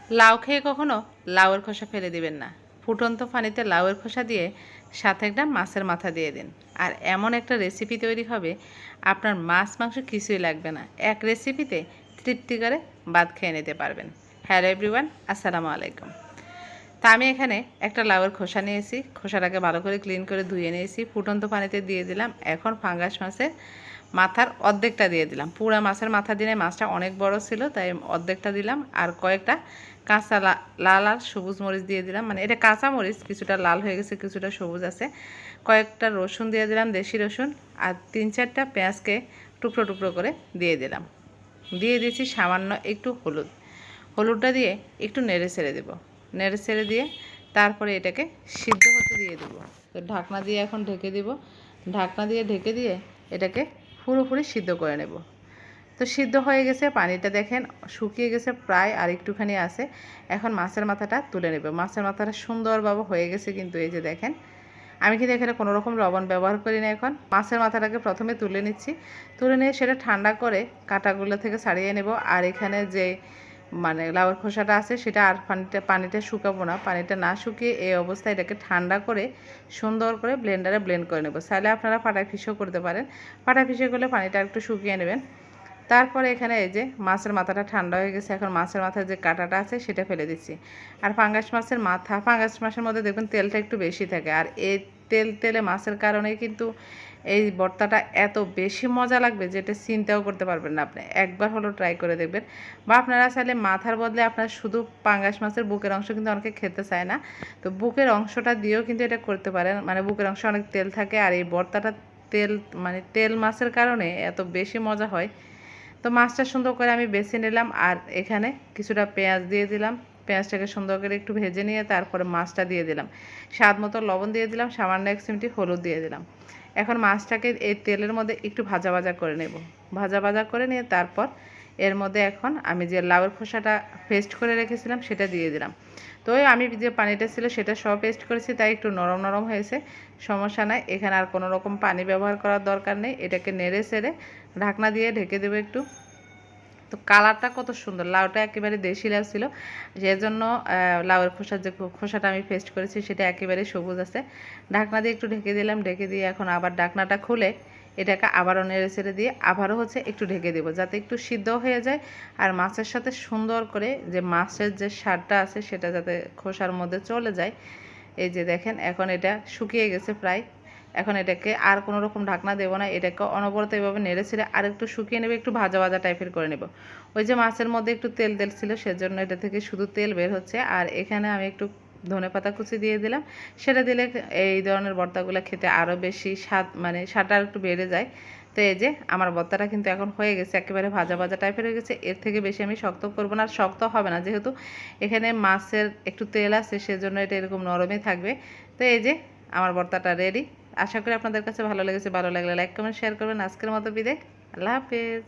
লাউ খেয়ে কখনো লাউয়ের খোসা ফেলে দিবেন না। ফুটন্ত পানিতে লাউয়ের খোসা দিয়ে সাথে একটা মাছের মাথা দিয়ে দিন, আর এমন একটা রেসিপি তৈরি হবে আপনার মাছ মাংস কিছুই লাগবে না। এক রেসিপিতে তৃপ্তি করে ভাত খেয়ে নিতে পারবেন। হ্যালো এভরিওয়ান, আসসালামু আলাইকুম। তা আমি এখানে একটা লাউয়ের খোসা নিয়েছি, খোসাটাকে ভালো করে ক্লিন করে ধুয়ে নিয়েছি, ফুটন্ত পানিতে দিয়ে দিলাম। এখন ফাঙ্গাস মাছের মাথার অর্ধেকটা দিয়ে দিলাম। পুরা মাছের মাথা দিলে মাছটা অনেক বড় ছিল, তাই অর্ধেকটা দিলাম। আর কয়েকটা কাঁচা লাল আর সবুজ মরিচ দিয়ে দিলাম, মানে এটা কাঁচা মরিচ, কিছুটা লাল হয়ে গেছে, কিছুটা সবুজ আছে। কয়েকটা রসুন দিয়ে দিলাম, দেশি রসুন। আর 3-4টা পেঁয়াজকে টুকরো টুকরো করে দিয়ে দিলাম। দিয়ে দিয়েছি সামান্য একটু হলুদটা দিয়ে একটু নেড়ে ছেড়ে দেবো। নেড়ে ছেড়ে দিয়ে তারপরে এটাকে সিদ্ধ হতে দিয়ে দেবো। তো ঢাকনা দিয়ে এখন ঢেকে দেবো। ঢাকনা দিয়ে ঢেকে দিয়ে এটাকে পুরোপুরি সিদ্ধ করে নেব। তো সিদ্ধ হয়ে গেছে, পানিটা দেখেন শুকিয়ে গেছে প্রায়, আর একটুখানি আছে। এখন মাছের মাথাটা তুলে নেব। মাছের মাথাটা সুন্দরভাবে হয়ে গেছে, কিন্তু এই যে দেখেন আমি কিন্তু এখানে কোনো রকম লবণ ব্যবহার করি না। এখন মাছের মাথাটাকে প্রথমে তুলে নিচ্ছি, তুলে নিয়ে সেটা ঠান্ডা করে কাঁটাগুলো থেকে ছাড়িয়ে নেব। আর এখানে যে লাউয়ের খোসাটা আছে সেটা আর পানিটা শুকাবো না। পানিটা না শুকিয়ে এই অবস্থায় এটাকে ঠান্ডা করে সুন্দর করে ব্লেন্ডারে ব্লেন্ড করে নেব। চাইলে আপনারা পাটায় পিষেও করতে পারেন। পাটায় পিষে করলে পানিটা একটু শুকিয়ে নেবেন। তারপরে এখানে এই যে মাছের মাথাটা ঠান্ডা হয়ে গেছে, এখন মাছের মাথার যে কাঁটাটা আছে সেটা ফেলে দিচ্ছি। আর ফাঙ্গাস মাছের মধ্যে দেখবেন তেলটা একটু বেশি থাকে, আর এই তেলে মাছের কারণে কিন্তু এই ভর্তাটা এত বেশি মজা লাগবে যেটা চিন্তাও করতে পারবেন না। আপনি একবার হলো ট্রাই করে দেখবেন। বা আপনারা চাইলে মাথার বদলে আপনার শুধু পাঙ্গাস মাছের বুকের অংশ কিন্তু অনেকে খেতে চায় না, তো বুকের অংশটা দিয়েও কিন্তু এটা করতে পারেন। মানে বুকের অংশে অনেক তেল থাকে, আর এই ভর্তাটা তেল মাছের কারণে এত বেশি মজা হয়। তো মাছটা সুন্দর করে আমি বেছে নিলাম, আর এখানে কিছুটা পেঁয়াজ দিয়ে দিলাম। পেঁয়াজটাকে সুন্দর করে একটু ভেজে নিয়ে তারপরে মাছটা দিয়ে দিলাম। স্বাদ মতো লবণ দিয়ে দিলাম, সামান্য 1 চিমটি হলুদ দিয়ে দিলাম। এখন মাছটাকে এই তেলের মধ্যে একটু ভাজা ভাজা করে নেব। ভাজা ভাজা করে নিয়ে তারপর এর মধ্যে এখন আমি যে লাউয়ের খোসাটা পেস্ট করে রেখেছিলাম সেটা দিয়ে দিলাম। তো আমি যে পানিটা ছিল সেটা সব পেস্ট করেছি, তাই একটু নরম নরম হয়েছে, সমস্যা নাই। এখানে আর কোনো রকম পানি ব্যবহার করার দরকার নেই। এটাকে নেড়ে ছেড়ে ঢাকনা দিয়ে ঢেকে দেবো একটু। তো কালারটা কত সুন্দর, লাউটা একেবারে দেশি লাউ ছিল, সেজন্য লাউয়ের খোসাটা আমি পেস্ট করেছি সেটা একেবারে সবুজ আছে। ঢাকনা দিয়ে একটু ঢেকে দিলাম, ঢেকে দিয়ে এখন আবার ঢাকনাটা খুলে এটাকে আবারও নেড়ে ছেড়ে দিয়ে আবারও একটু ঢেকে দেবো, যাতে একটু সিদ্ধ হয়ে যায়। আর মাছের সাথে সুন্দর করে যে মাছের যে স্বাদটা আছে সেটা যাতে খোসার মধ্যে চলে যায়। এই যে দেখেন এখন এটা শুকিয়ে গেছে প্রায়। এখন এটাকে আর কোনো রকম ঢাকনা দেবো না, এটাকে অনবরত এভাবে নেড়ে ছেড়ে আর একটু শুকিয়ে নেবে, একটু ভাজা ভাজা টাইপের করে নেব। ওই যে মাছের মধ্যে একটু তেল তেল ছিল, সেজন্য এটা থেকে শুধু তেল বের হচ্ছে। আর এখানে আমি একটু ধনেপাতা কুচি দিয়ে দিলাম। সেটা দিলে এই ধরনের ভর্তাগুলো খেতে আরও বেশি স্বাদ, স্বাদটা আর একটু বেড়ে যায়। তো এই যে আমার ভর্তাটা কিন্তু এখন হয়ে গেছে, একেবারে ভাজা ভাজা টাইপের হয়ে গেছে। এর থেকে বেশি আমি শক্ত করবো না, আর শক্ত হবে না, যেহেতু এখানে মাছের একটু তেল আছে সেজন্য এটা এরকম নরমই থাকবে। তো এই যে আমার ভর্তাটা রেডি। আশা করি আপনাদের কাছে ভালো লেগেছে। ভালো লাগলে লাইক কমেন্ট শেয়ার করবেন। আজকের মতো বিদায়, আল্লাহ হাফেজ।